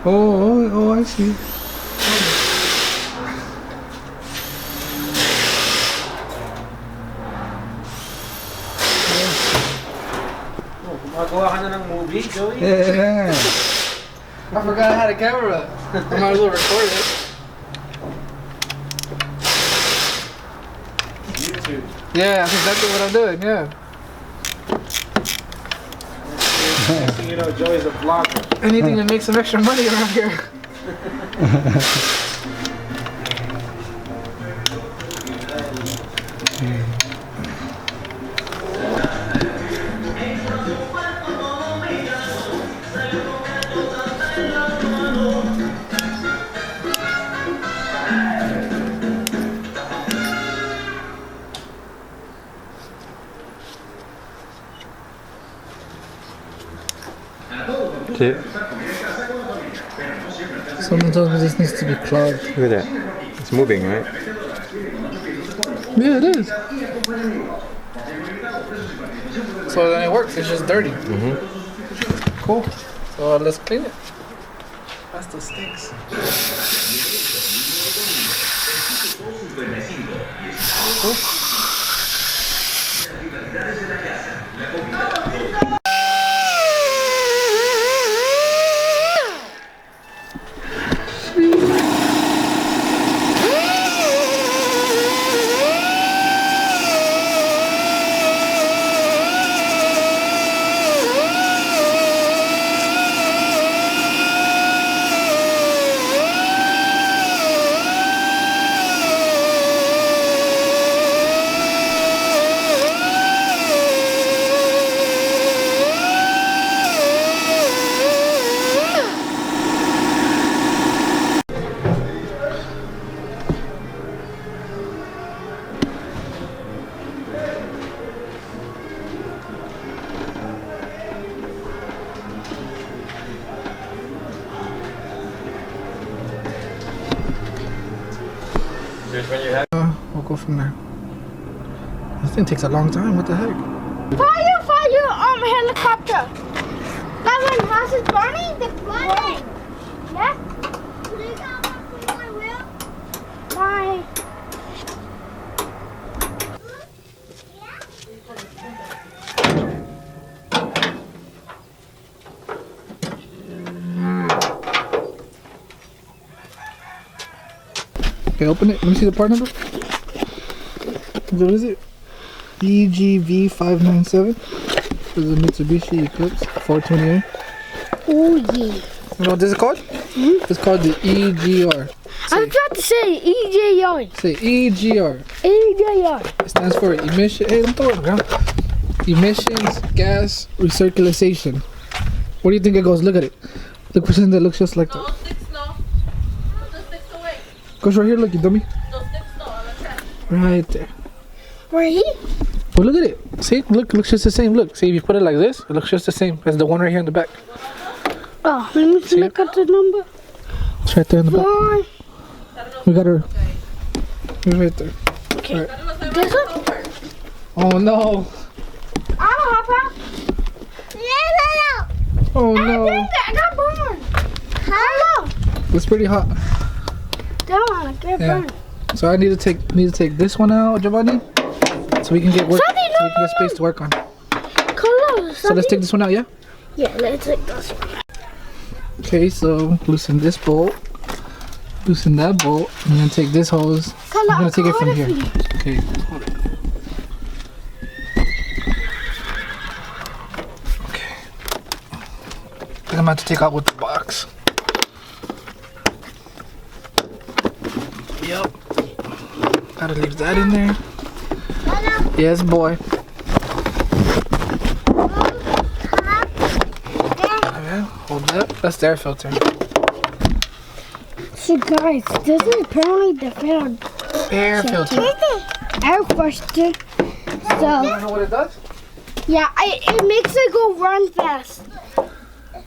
Oh, I see. Gumagawa ka na ng movie, Joey? Yeah. I forgot I had a camera. I might as well record it. YouTube. Yeah, that's exactly what I'm doing, yeah. Next thing you know, Joey's a vlogger. Anything to make some extra money around here. Someone told me this needs to be clogged. Look at that. It's moving, right? Yeah, it is. So then it works, it's just dirty. Cool. So let's clean it. That still stinks. Cool. We'll go from there. This thing takes a long time. What the heck? Fire, helicopter. That one has it burning the flying. Yeah. Please help my wheel. Bye. Okay, open it. Let me see the part number. What is it? EGV 597. This is a Mitsubishi Eclipse 428. Oh yeah. You know what this is called? It's called the EGR. I was about to say EGR. Say EGR. EGR. It stands for emission. Hey, don't throw it on the ground. Emissions gas recirculation. What do you think it goes? Look at it. Look for something that looks just like that. No sticks, no. Put the sticks away. Goes right here. Look, you dummy. No sticks, no. Like that. Right there. Right? Well, look at it. See, look, looks just the same. Look, see, if you put it like this, it looks just the same as the one right here in the back. Oh, let me See look at the number. It's right there in the back. 4. We got her. It's right there. Okay. Right. This one? Oh no. Papa. Oh no. I got burned. Hello. It's pretty hot. That one, I get Yeah. burned. So I need to take this one out, Giovanni, so we can get work. So we can get space to work on. Color. So let's take this one out, yeah? Yeah, let's take this one. Okay, so loosen this bolt, loosen that bolt, and then take this hose. I'm gonna take it from here. Okay, hold it. Okay. I'm about to take out with the box. Yep. Gotta leave that in there. Yes, boy. Hold that. That's the air filter. So guys, this is apparently the failed Air filter. air filter. You So know what it does? yeah, it makes it go run fast.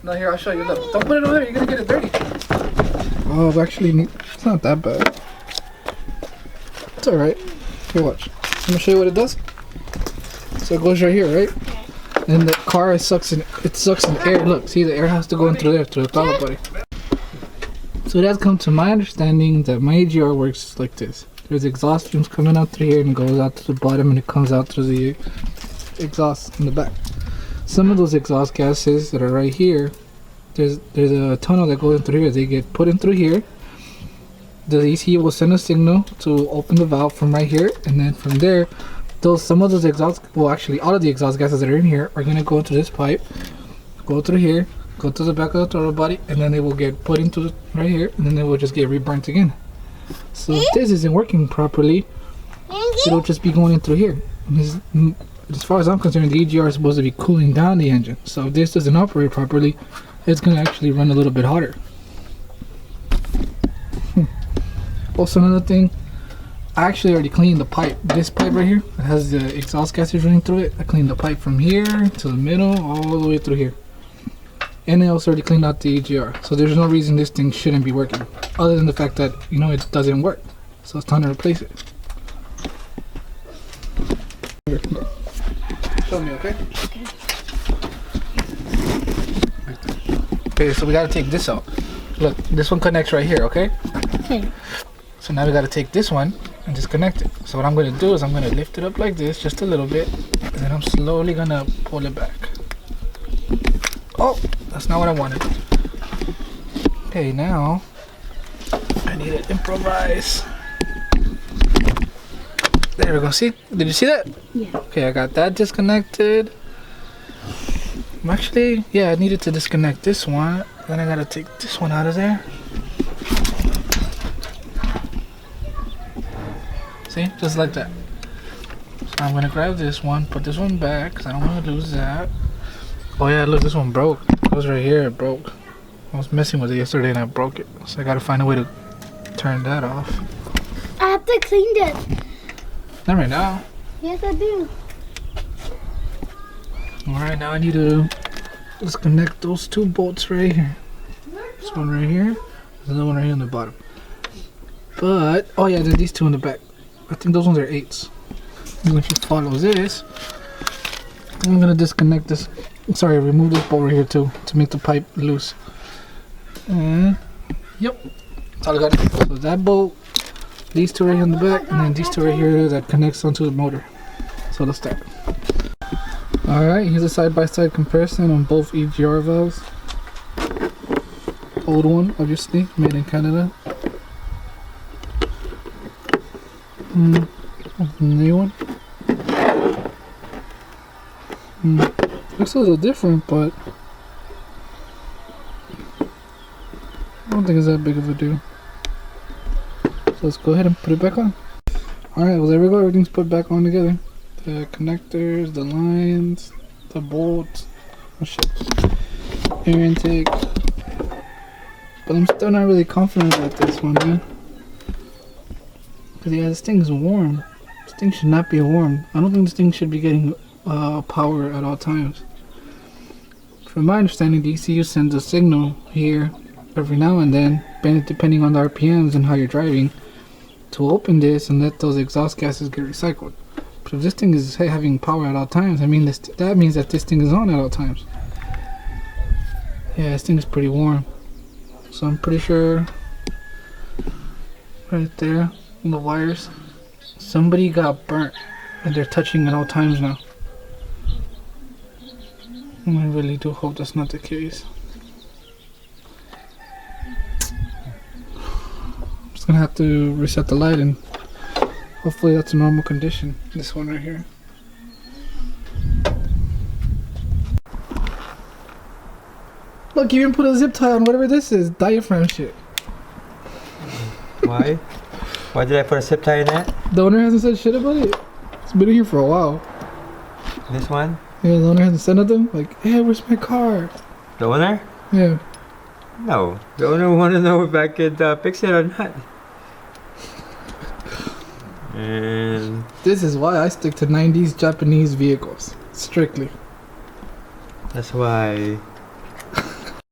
No, here, I'll show you. Look. Don't put it over there. You're gonna get it dirty. Oh, we actually need. It's not that bad. It's alright. Here, watch. I'm gonna show you what it does. So it goes right here, right? And the car sucks in air. Look, see, the air has to go in through there, through the throttle body. So it has come to my understanding that my EGR works like this. There's exhaust fumes coming out through here and goes out to the bottom, and it comes out through the exhaust in the back. Some of those exhaust gases that are right here, there's a tunnel that goes in through here. They get put in through here. The ECU will send a signal to open the valve from right here, and then from there, some of those exhaust, well, actually all of the exhaust gases that are in here are gonna go into this pipe, go through here, go to the back of the throttle body, and then they will get put into right here, and then they will just get reburnt again. So if this isn't working properly, it'll just be going in through here. As far as I'm concerned, the EGR is supposed to be cooling down the engine. So if this doesn't operate properly, it's gonna actually run a little bit hotter. Also, another thing, I actually already cleaned the pipe. This pipe right here, it has the exhaust gases running through it. I cleaned the pipe from here to the middle, all the way through here. And I also already cleaned out the EGR. So there's no reason this thing shouldn't be working, other than the fact that, you know, it doesn't work. So it's time to replace it. Show me, okay? Okay, so we gotta take this out. Look, this one connects right here, okay? Okay. So now we gotta take this one and disconnect it. So what I'm gonna do is I'm gonna lift it up like this, just a little bit, and then I'm slowly gonna pull it back. Oh, that's not what I wanted. Okay, now I need to improvise. There we go. See? Did you see that? Yeah. Okay, I got that disconnected. Actually, yeah, I needed to disconnect this one. Then I gotta take this one out of there. See? Just like that. So I'm gonna grab this one, put this one back, because I don't want to lose that. Oh yeah, look, this one broke. It was right here, it broke. I was messing with it yesterday and I broke it. So I gotta find a way to turn that off. I have to clean this. Not right now. Yes, I do. Alright, now I need to disconnect those two bolts right here. This one right here, another one right here on the bottom. But, oh yeah, there's these two in the back. I think those ones are 8s. And if you follow this, I'm gonna disconnect this. Sorry, remove this bolt right here too, to make the pipe loose. And, yep, that's all I got. So that bolt, these two right here in the back, and then these two right here that connects onto the motor. So let's start. Alright, here's a side-by-side comparison on both EGR valves. Old one, obviously, made in Canada. New one. Looks a little different, but I don't think it's that big of a deal. So let's go ahead and put it back on. Alright, well there we go, everything's put back on together. The connectors, the lines, the bolts, oh shit, air intake. But I'm still not really confident about this one, man. Because yeah, this thing's warm. This thing should not be warm. I don't think this thing should be getting power at all times. From my understanding, the ECU sends a signal here every now and then, depending on the RPMs and how you're driving, to open this and let those exhaust gases get recycled. But if this thing is having power at all times, I mean that means that this thing is on at all times. Yeah, this thing is pretty warm. So I'm pretty sure right there in the wires, somebody got burnt and they're touching at all times now. I really do hope that's not the case. I'm just gonna have to reset the light and hopefully that's a normal condition. This one right here. Look, you even put a zip tie on whatever this is, diaphragm shit. Why? Why did I put a zip tie in that? The owner hasn't said shit about it. It's been in here for a while. This one? Yeah, the owner hasn't said nothing. Like, hey, where's my car? The owner? Yeah. No. The owner wanted to know if I could fix it or not. And This is why I stick to 90s Japanese vehicles. Strictly. that's why